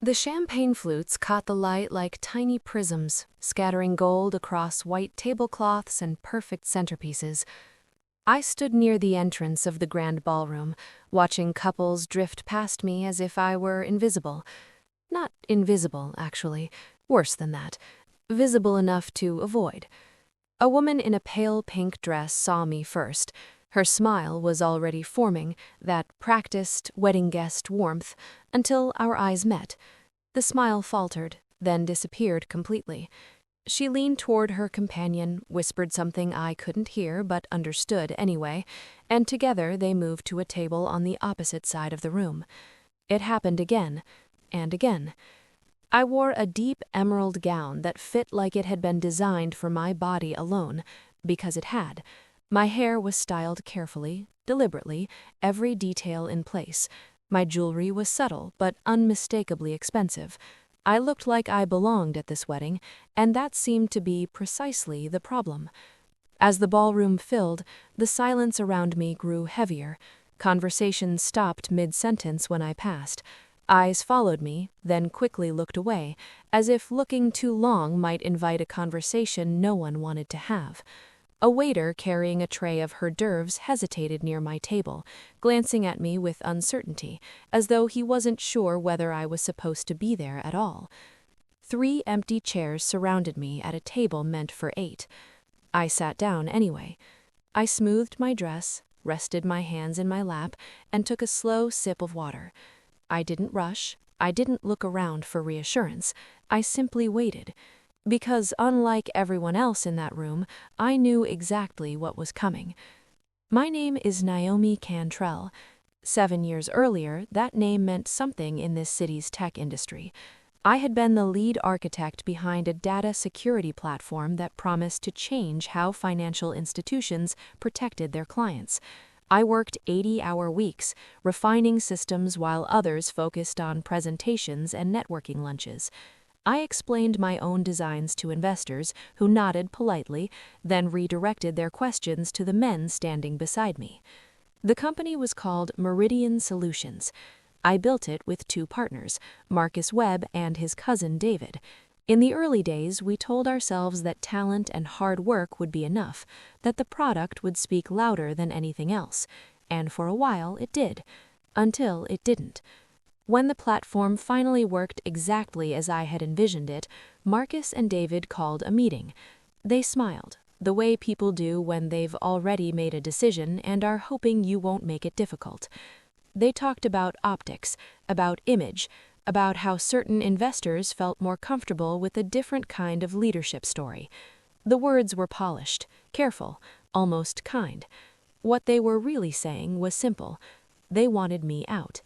The champagne flutes caught the light like tiny prisms, scattering gold across white tablecloths and perfect centerpieces. I stood near the entrance of the grand ballroom, watching couples drift past me as if I were invisible. Not invisible, actually. Worse than that. Visible enough to avoid. A woman in a pale pink dress saw me first. Her smile was already forming, that practiced wedding guest warmth, until our eyes met. The smile faltered, then disappeared completely. She leaned toward her companion, whispered something I couldn't hear but understood anyway, and together they moved to a table on the opposite side of the room. It happened again, and again. I wore a deep emerald gown that fit like it had been designed for my body alone, because it had. My hair was styled carefully, deliberately, every detail in place. My jewelry was subtle but unmistakably expensive. I looked like I belonged at this wedding, and that seemed to be precisely the problem. As the ballroom filled, the silence around me grew heavier. Conversation stopped mid-sentence when I passed. Eyes followed me, then quickly looked away, as if looking too long might invite a conversation no one wanted to have. A waiter carrying a tray of hors d'oeuvres hesitated near my table, glancing at me with uncertainty, as though he wasn't sure whether I was supposed to be there at all. 3 empty chairs surrounded me at a table meant for 8. I sat down anyway. I smoothed my dress, rested my hands in my lap, and took a slow sip of water. I didn't rush. I didn't look around for reassurance. I simply waited. Because unlike everyone else in that room, I knew exactly what was coming. My name is Naomi Cantrell. 7 years earlier, that name meant something in this city's tech industry. I had been the lead architect behind a data security platform that promised to change how financial institutions protected their clients. I worked 80-hour weeks, refining systems while others focused on presentations and networking lunches. I explained my own designs to investors, who nodded politely, then redirected their questions to the men standing beside me. The company was called Meridian Solutions. I built it with 2 partners, Marcus Webb and his cousin David. In the early days, we told ourselves that talent and hard work would be enough, that the product would speak louder than anything else, and for a while it did, until it didn't. When the platform finally worked exactly as I had envisioned it, Marcus and David called a meeting. They smiled, the way people do when they've already made a decision and are hoping you won't make it difficult. They talked about optics, about image, about how certain investors felt more comfortable with a different kind of leadership story. The words were polished, careful, almost kind. What they were really saying was simple. They wanted me out.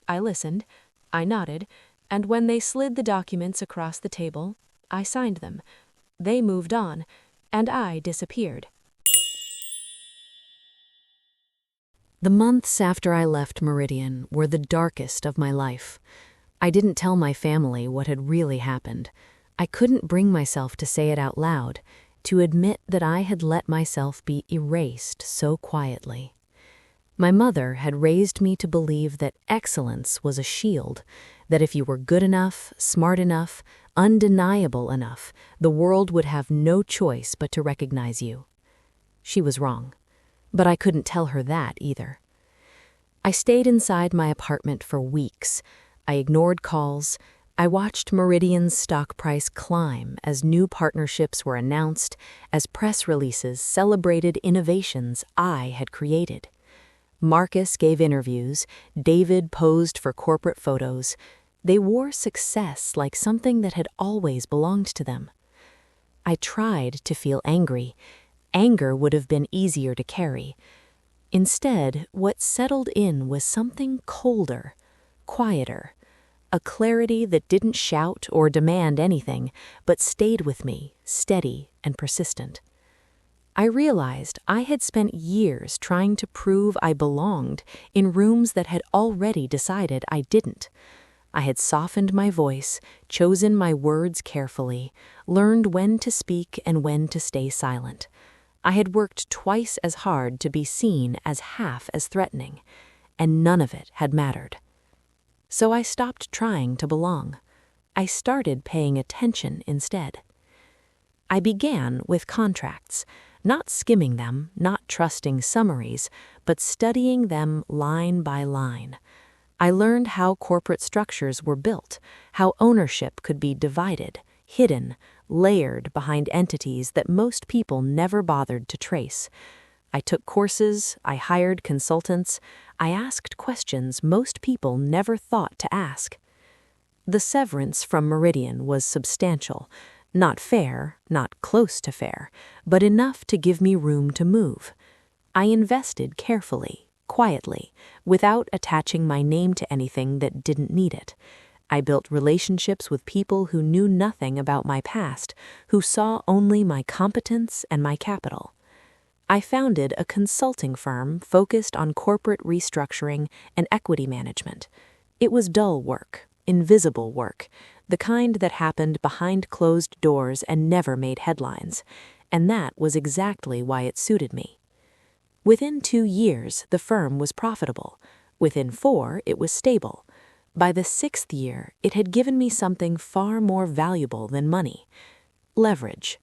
I listened, I nodded, and when they slid the documents across the table, I signed them. They moved on, and I disappeared. The months after I left Meridian were the darkest of my life. I didn't tell my family what had really happened. I couldn't bring myself to say it out loud, to admit that I had let myself be erased so quietly. My mother had raised me to believe that excellence was a shield, that if you were good enough, smart enough, undeniable enough, the world would have no choice but to recognize you. She was wrong, but I couldn't tell her that either. I stayed inside my apartment for weeks. I ignored calls. I watched Meridian's stock price climb as new partnerships were announced, as press releases celebrated innovations I had created. Marcus gave interviews, David posed for corporate photos. They wore success like something that had always belonged to them. I tried to feel angry. Anger would have been easier to carry. Instead, what settled in was something colder, quieter, a clarity that didn't shout or demand anything, but stayed with me, steady and persistent. I realized I had spent years trying to prove I belonged in rooms that had already decided I didn't. I had softened my voice, chosen my words carefully, learned when to speak and when to stay silent. I had worked twice as hard to be seen as half as threatening, and none of it had mattered. So I stopped trying to belong. I started paying attention instead. I began with contracts, not skimming them, not trusting summaries, but studying them line by line. I learned how corporate structures were built, how ownership could be divided, hidden, layered behind entities that most people never bothered to trace. I took courses, I hired consultants, I asked questions most people never thought to ask. The severance from Meridian was substantial, not fair, not close to fair, but enough to give me room to move. I invested carefully, quietly, without attaching my name to anything that didn't need it. I built relationships with people who knew nothing about my past, who saw only my competence and my capital. I founded a consulting firm focused on corporate restructuring and equity management. It was dull work, invisible work, the kind that happened behind closed doors and never made headlines, and that was exactly why it suited me. Within 2 years, the firm was profitable. Within 4, it was stable. By the 6th year, it had given me something far more valuable than money: leverage.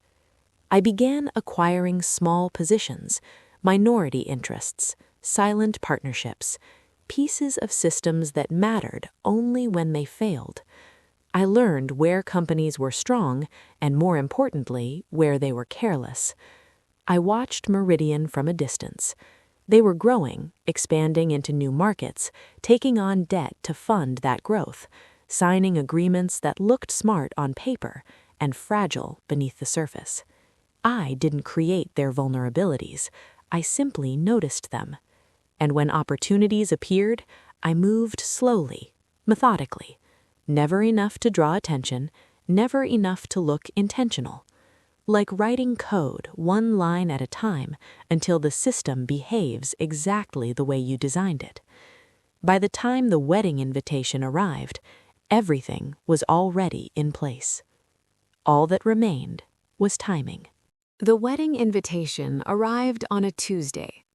I began acquiring small positions, minority interests, silent partnerships, pieces of systems that mattered only when they failed. I learned where companies were strong and, more importantly, where they were careless. I watched Meridian from a distance. They were growing, expanding into new markets, taking on debt to fund that growth, signing agreements that looked smart on paper and fragile beneath the surface. I didn't create their vulnerabilities. I simply noticed them. And when opportunities appeared, I moved slowly, methodically. Never enough to draw attention, never enough to look intentional. Like writing code one line at a time until the system behaves exactly the way you designed it. By the time the wedding invitation arrived, everything was already in place. All that remained was timing. The wedding invitation arrived on a Tuesday.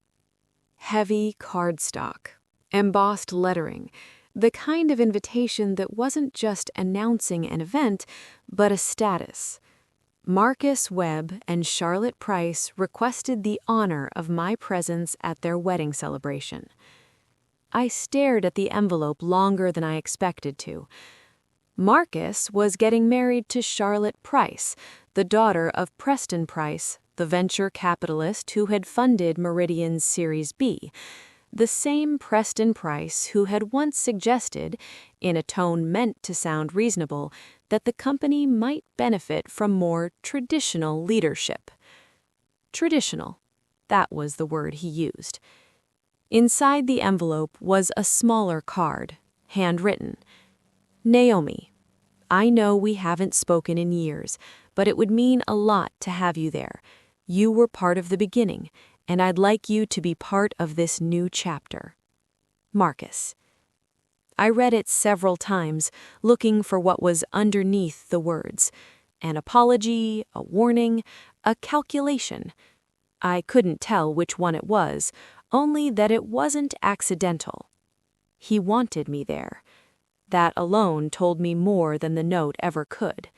Heavy cardstock, embossed lettering, the kind of invitation that wasn't just announcing an event, but a status. Marcus Webb and Charlotte Price requested the honor of my presence at their wedding celebration. I stared at the envelope longer than I expected to. Marcus was getting married to Charlotte Price, the daughter of Preston Price, the venture capitalist who had funded Meridian's Series B, the same Preston Price who had once suggested, in a tone meant to sound reasonable, that the company might benefit from more traditional leadership. Traditional, that was the word he used. Inside the envelope was a smaller card, handwritten. Naomi, I know we haven't spoken in years, but it would mean a lot to have you there. You were part of the beginning, and I'd like you to be part of this new chapter. Marcus. I read it several times, looking for what was underneath the words. An apology, a warning, a calculation. I couldn't tell which one it was, only that it wasn't accidental. He wanted me there. That alone told me more than the note ever could.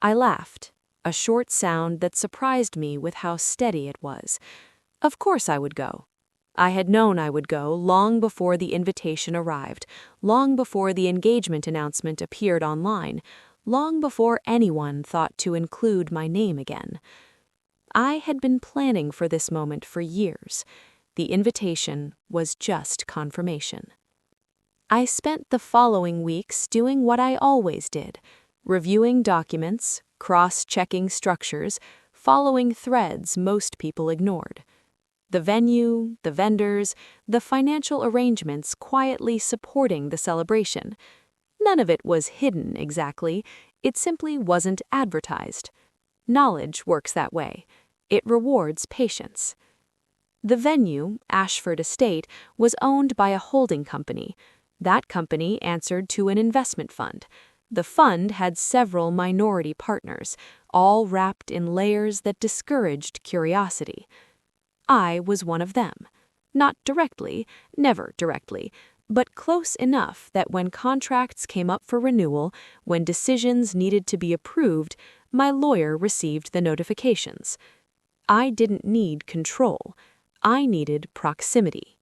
I laughed, a short sound that surprised me with how steady it was. Of course I would go. I had known I would go long before the invitation arrived, long before the engagement announcement appeared online, long before anyone thought to include my name again. I had been planning for this moment for years. The invitation was just confirmation. I spent the following weeks doing what I always did, reviewing documents, cross-checking structures, following threads most people ignored. The venue, the vendors, the financial arrangements quietly supporting the celebration. None of it was hidden exactly, it simply wasn't advertised. Knowledge works that way. It rewards patience. The venue, Ashford Estate, was owned by a holding company. That company answered to an investment fund. The fund had several minority partners, all wrapped in layers that discouraged curiosity. I was one of them. Not directly, never directly, but close enough that when contracts came up for renewal, when decisions needed to be approved, my lawyer received the notifications. I didn't need control. I needed proximity.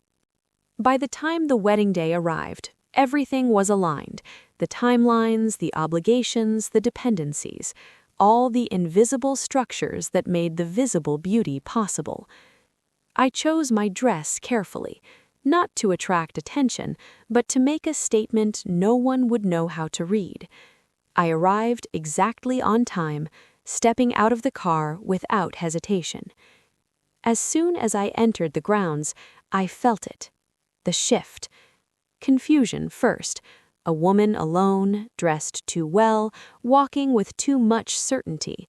By the time the wedding day arrived, everything was aligned. The timelines, the obligations, the dependencies, all the invisible structures that made the visible beauty possible. I chose my dress carefully, not to attract attention, but to make a statement no one would know how to read. I arrived exactly on time, stepping out of the car without hesitation. As soon as I entered the grounds, I felt it. The shift. Confusion first. A woman alone, dressed too well, walking with too much certainty.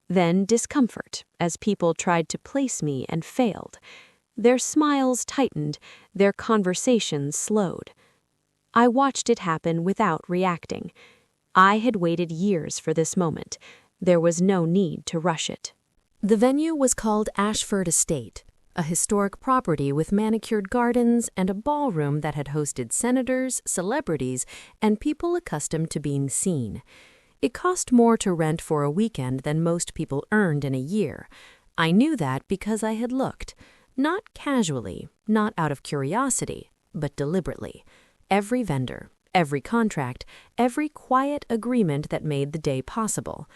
Then discomfort, as people tried to place me and failed. Their smiles tightened, their conversations slowed. I watched it happen without reacting. I had waited years for this moment. There was no need to rush it. The venue was called Ashford Estate, a historic property with manicured gardens and a ballroom that had hosted senators, celebrities, and people accustomed to being seen. It cost more to rent for a weekend than most people earned in a year. I knew that because I had looked. Not casually, not out of curiosity, but deliberately. Every vendor, every contract, every quiet agreement that made the day possible.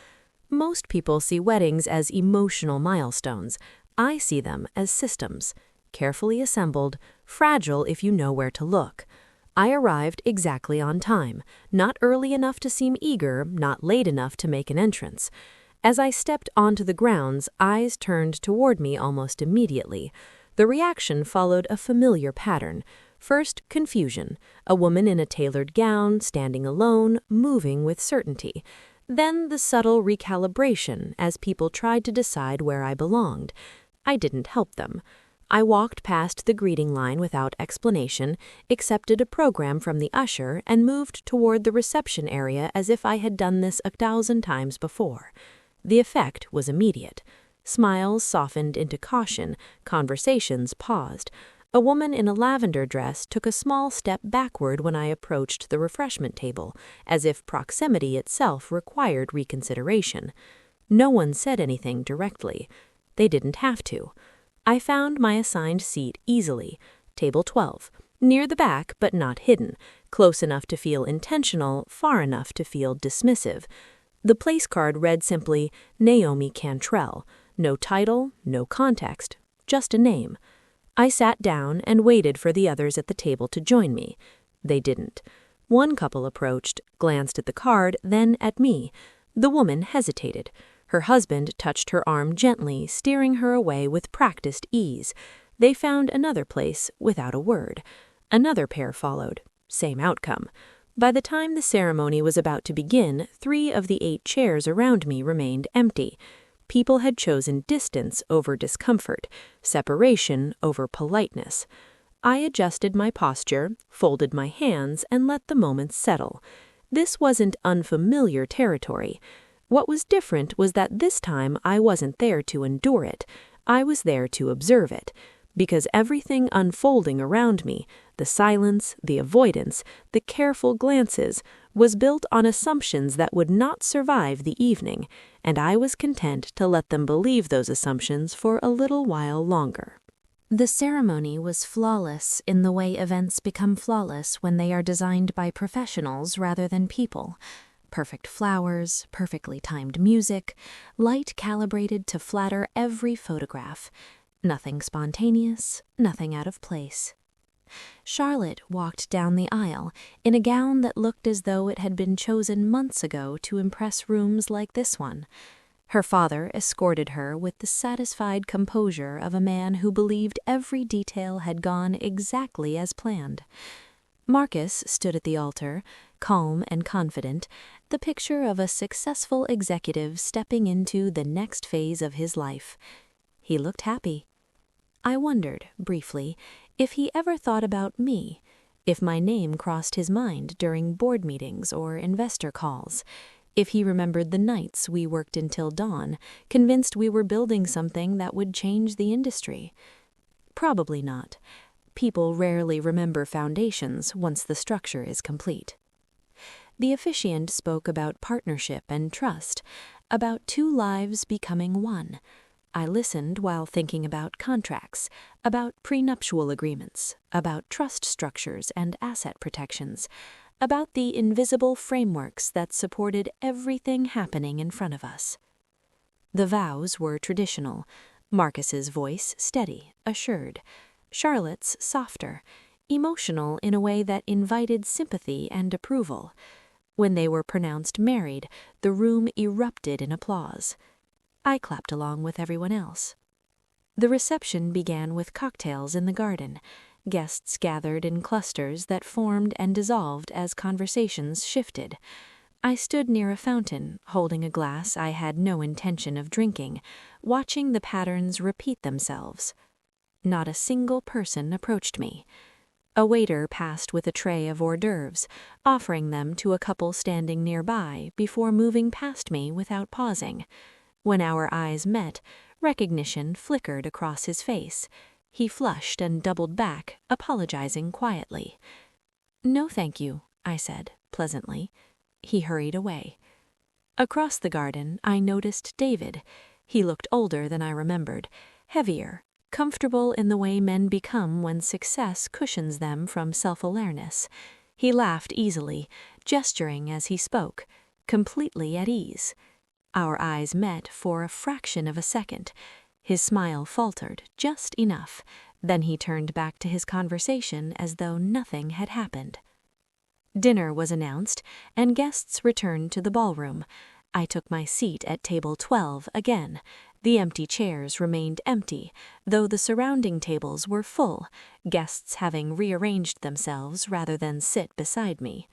Most people see weddings as emotional milestones. I see them as systems, carefully assembled, fragile if you know where to look. I arrived exactly on time, not early enough to seem eager, not late enough to make an entrance. As I stepped onto the grounds, eyes turned toward me almost immediately. The reaction followed a familiar pattern. First, confusion, a woman in a tailored gown, standing alone, moving with certainty. Then the subtle recalibration as people tried to decide where I belonged. I didn't help them. I walked past the greeting line without explanation, accepted a program from the usher, and moved toward the reception area as if I had done this 1,000 times before. The effect was immediate. Smiles softened into caution, conversations paused. A woman in a lavender dress took a small step backward when I approached the refreshment table, as if proximity itself required reconsideration. No one said anything directly. They didn't have to. I found my assigned seat easily, table 12, near the back but not hidden, close enough to feel intentional, far enough to feel dismissive. The place card read simply, Naomi Cantrell. No title, no context, just a name. I sat down and waited for the others at the table to join me. They didn't. One couple approached, glanced at the card, then at me. The woman hesitated. Her husband touched her arm gently, steering her away with practiced ease. They found another place without a word. Another pair followed. Same outcome. By the time the ceremony was about to begin, 3 of the 8 chairs around me remained empty. People had chosen distance over discomfort, separation over politeness. I adjusted my posture, folded my hands, and let the moment settle. This wasn't unfamiliar territory. What was different was that this time I wasn't there to endure it. I was there to observe it. Because everything unfolding around me, the silence, the avoidance, the careful glances, was built on assumptions that would not survive the evening, and I was content to let them believe those assumptions for a little while longer. The ceremony was flawless in the way events become flawless when they are designed by professionals rather than people. Perfect flowers, perfectly timed music, light calibrated to flatter every photograph. Nothing spontaneous, nothing out of place. Charlotte walked down the aisle in a gown that looked as though it had been chosen months ago to impress rooms like this one. Her father escorted her with the satisfied composure of a man who believed every detail had gone exactly as planned. Marcus stood at the altar, calm and confident, the picture of a successful executive stepping into the next phase of his life. He looked happy. I wondered, briefly, if he ever thought about me, if my name crossed his mind during board meetings or investor calls, if he remembered the nights we worked until dawn, convinced we were building something that would change the industry. Probably not. People rarely remember foundations once the structure is complete. The officiant spoke about partnership and trust, about two lives becoming one. I listened while thinking about contracts, about prenuptial agreements, about trust structures and asset protections, about the invisible frameworks that supported everything happening in front of us. The vows were traditional, Marcus's voice steady, assured, Charlotte's softer, emotional in a way that invited sympathy and approval. When they were pronounced married, the room erupted in applause. I clapped along with everyone else. The reception began with cocktails in the garden. Guests gathered in clusters that formed and dissolved as conversations shifted. I stood near a fountain, holding a glass I had no intention of drinking, watching the patterns repeat themselves. Not a single person approached me. A waiter passed with a tray of hors d'oeuvres, offering them to a couple standing nearby before moving past me without pausing. When our eyes met, recognition flickered across his face. He flushed and doubled back, apologizing quietly. "No, thank you," I said, pleasantly. He hurried away. Across the garden, I noticed David. He looked older than I remembered, heavier, comfortable in the way men become when success cushions them from self-awareness. He laughed easily, gesturing as he spoke, completely at ease. Our eyes met for a fraction of a second. His smile faltered just enough. Then he turned back to his conversation as though nothing had happened. Dinner was announced, and guests returned to the ballroom. I took my seat at table 12 again. The empty chairs remained empty, though the surrounding tables were full, guests having rearranged themselves rather than sit beside me.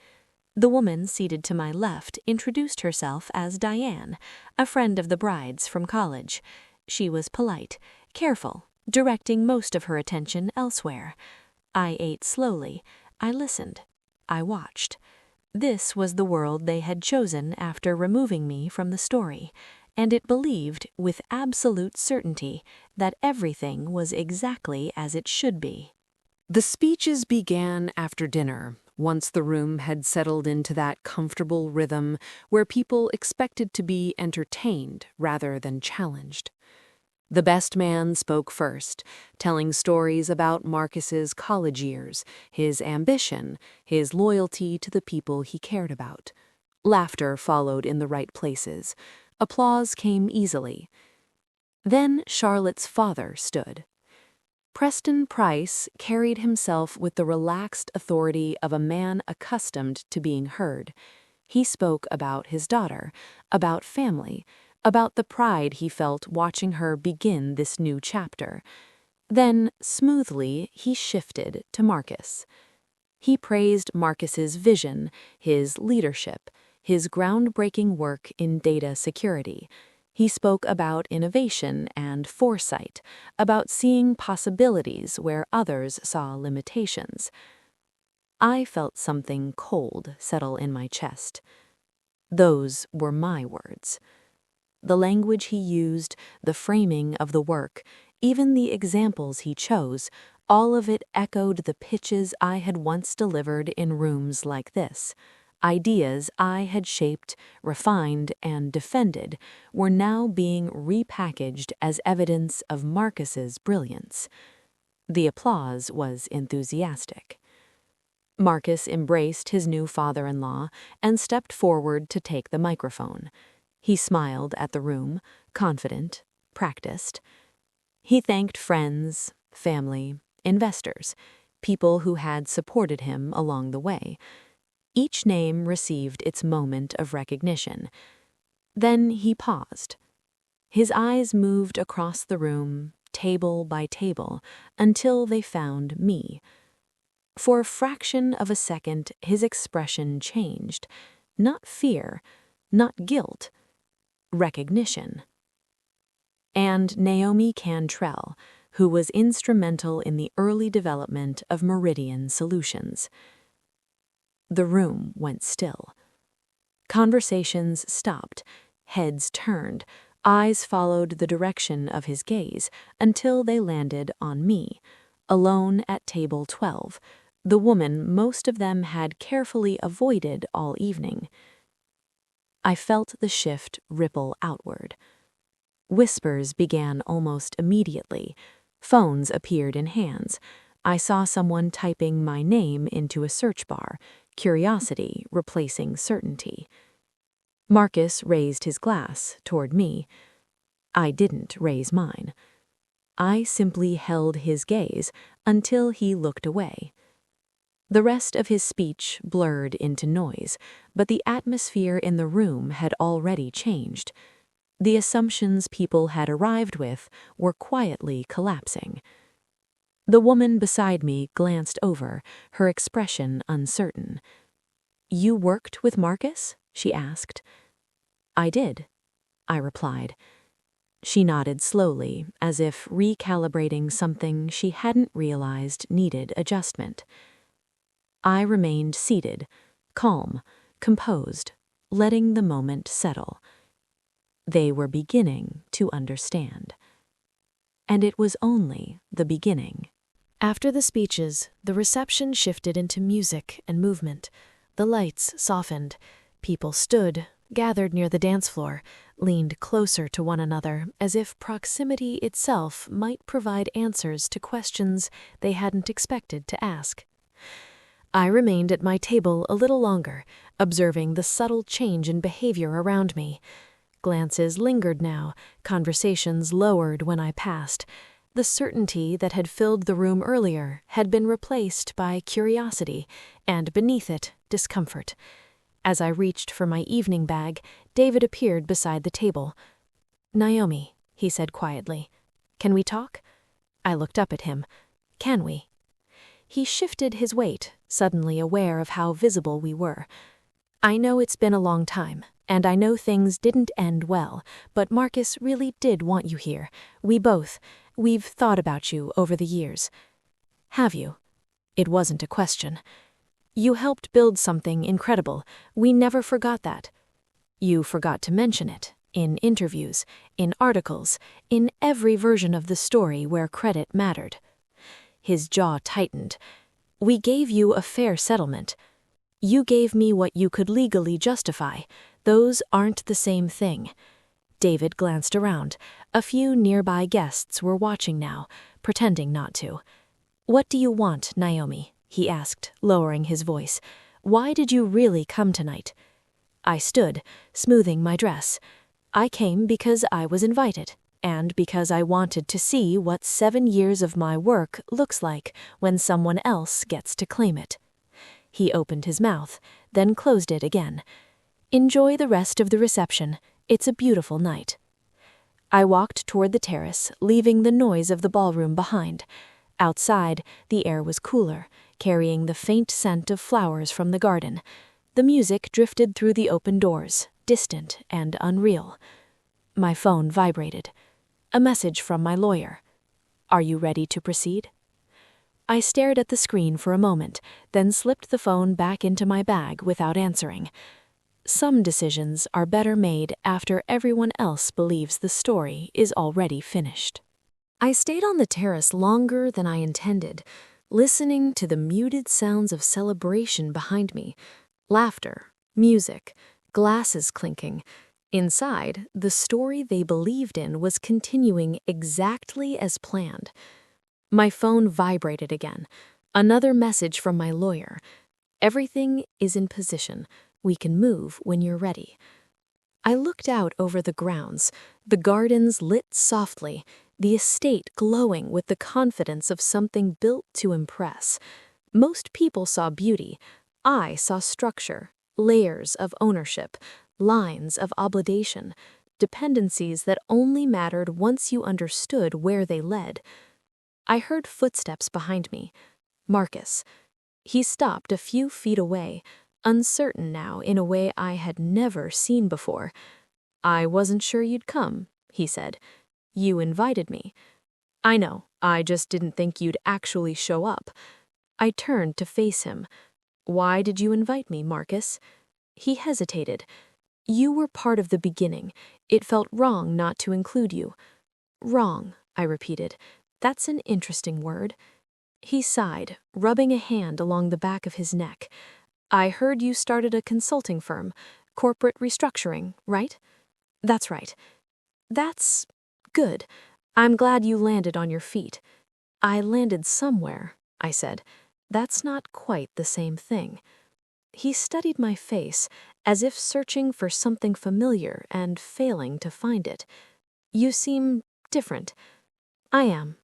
The woman seated to my left introduced herself as Diane, a friend of the bride's from college. She was polite, careful, directing most of her attention elsewhere. I ate slowly. I listened. I watched. This was the world they had chosen after removing me from the story, and it believed, with absolute certainty, that everything was exactly as it should be. The speeches began after dinner, once the room had settled into that comfortable rhythm where people expected to be entertained rather than challenged. The best man spoke first, telling stories about Marcus's college years, his ambition, his loyalty to the people he cared about. Laughter followed in the right places. Applause came easily. Then Charlotte's father stood. Preston Price carried himself with the relaxed authority of a man accustomed to being heard. He spoke about his daughter, about family, about the pride he felt watching her begin this new chapter. Then, smoothly, he shifted to Marcus. He praised Marcus's vision, his leadership, his groundbreaking work in data security. He spoke about innovation and foresight, about seeing possibilities where others saw limitations. I felt something cold settle in my chest. Those were my words. The language he used, the framing of the work, even the examples he chose, all of it echoed the pitches I had once delivered in rooms like this. Ideas I had shaped, refined, and defended were now being repackaged as evidence of Marcus's brilliance. The applause was enthusiastic. Marcus embraced his new father-in-law and stepped forward to take the microphone. He smiled at the room, confident, practiced. He thanked friends, family, investors, people who had supported him along the way. Each name received its moment of recognition. Then he paused. His eyes moved across the room, table by table, until they found me. For a fraction of a second, his expression changed. Not fear, not guilt. Recognition. And Naomi Cantrell, who was instrumental in the early development of Meridian Solutions. The room went still. Conversations stopped, heads turned, eyes followed the direction of his gaze until they landed on me, alone at table 12, the woman most of them had carefully avoided all evening. I felt the shift ripple outward. Whispers began almost immediately. Phones appeared in hands. I saw someone typing my name into a search bar, curiosity replacing certainty. Marcus raised his glass toward me. I didn't raise mine. I simply held his gaze until he looked away. The rest of his speech blurred into noise, but the atmosphere in the room had already changed. The assumptions people had arrived with were quietly collapsing. The woman beside me glanced over, her expression uncertain. "You worked with Marcus?" she asked. "I did," I replied. She nodded slowly, as if recalibrating something she hadn't realized needed adjustment. I remained seated, calm, composed, letting the moment settle. They were beginning to understand. And it was only the beginning. After the speeches, the reception shifted into music and movement. The lights softened. People stood, gathered near the dance floor, leaned closer to one another, as if proximity itself might provide answers to questions they hadn't expected to ask. I remained at my table a little longer, observing the subtle change in behavior around me. Glances lingered now, conversations lowered when I passed. The certainty that had filled the room earlier had been replaced by curiosity, and beneath it, discomfort. As I reached for my evening bag, David appeared beside the table. "Naomi," he said quietly, "can we talk?" I looked up at him. "Can we?" He shifted his weight, suddenly aware of how visible we were. "I know it's been a long time, and I know things didn't end well, but Marcus really did want you here. We've thought about you over the years." "Have you?" It wasn't a question. "You helped build something incredible. We never forgot that." "You forgot to mention it. In interviews, in articles, in every version of the story where credit mattered." His jaw tightened. "We gave you a fair settlement. You gave me what you could legally justify. Those aren't the same thing." David glanced around. A few nearby guests were watching now, pretending not to. "What do you want, Naomi?" he asked, lowering his voice. "Why did you really come tonight?" I stood, smoothing my dress. "I came because I was invited, and because I wanted to see what 7 years of my work looks like when someone else gets to claim it." He opened his mouth, then closed it again. "Enjoy the rest of the reception. It's a beautiful night." I walked toward the terrace, leaving the noise of the ballroom behind. Outside, the air was cooler, carrying the faint scent of flowers from the garden. The music drifted through the open doors, distant and unreal. My phone vibrated. A message from my lawyer. "Are you ready to proceed?" I stared at the screen for a moment, then slipped the phone back into my bag without answering. Some decisions are better made after everyone else believes the story is already finished. I stayed on the terrace longer than I intended, listening to the muted sounds of celebration behind me. Laughter, music, glasses clinking. Inside, the story they believed in was continuing exactly as planned. My phone vibrated again. Another message from my lawyer. "Everything is in position. We can move when you're ready." I looked out over the grounds, the gardens lit softly, the estate glowing with the confidence of something built to impress. Most people saw beauty. I saw structure, layers of ownership, lines of obligation, dependencies that only mattered once you understood where they led. I heard footsteps behind me. Marcus. He stopped a few feet away, uncertain now in a way I had never seen before. "I wasn't sure you'd come," he said. "You invited me." "I know, I just didn't think you'd actually show up." I turned to face him. "Why did you invite me, Marcus?" He hesitated. "You were part of the beginning. It felt wrong not to include you." "Wrong," I repeated. "That's an interesting word." He sighed, rubbing a hand along the back of his neck. I heard you started a consulting firm, corporate restructuring, right? That's right. That's good. I'm glad you landed on your feet. I landed somewhere, I said. That's not quite the same thing. He studied my face, as if searching for something familiar and failing to find it. You seem different. I am.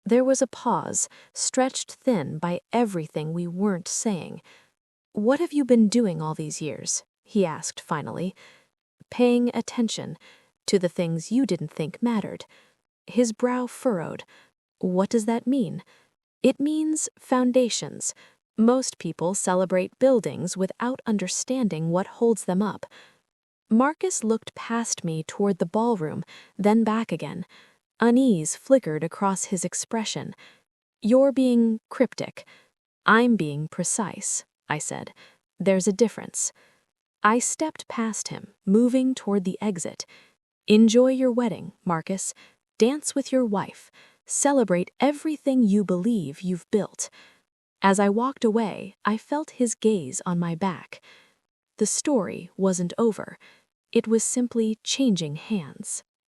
There was a pause, stretched thin by everything we weren't saying. What have you been doing all these years? He asked finally. Paying attention to the things you didn't think mattered. His brow furrowed. What does that mean? It means foundations. Most people celebrate buildings without understanding what holds them up. Marcus looked past me toward the ballroom, then back again. Unease flickered across his expression. You're being cryptic. I'm being precise, I said. There's a difference. I stepped past him, moving toward the exit. Enjoy your wedding, Marcus. Dance with your wife. Celebrate everything you believe you've built. As I walked away, I felt his gaze on my back. The story wasn't over. It was simply changing hands.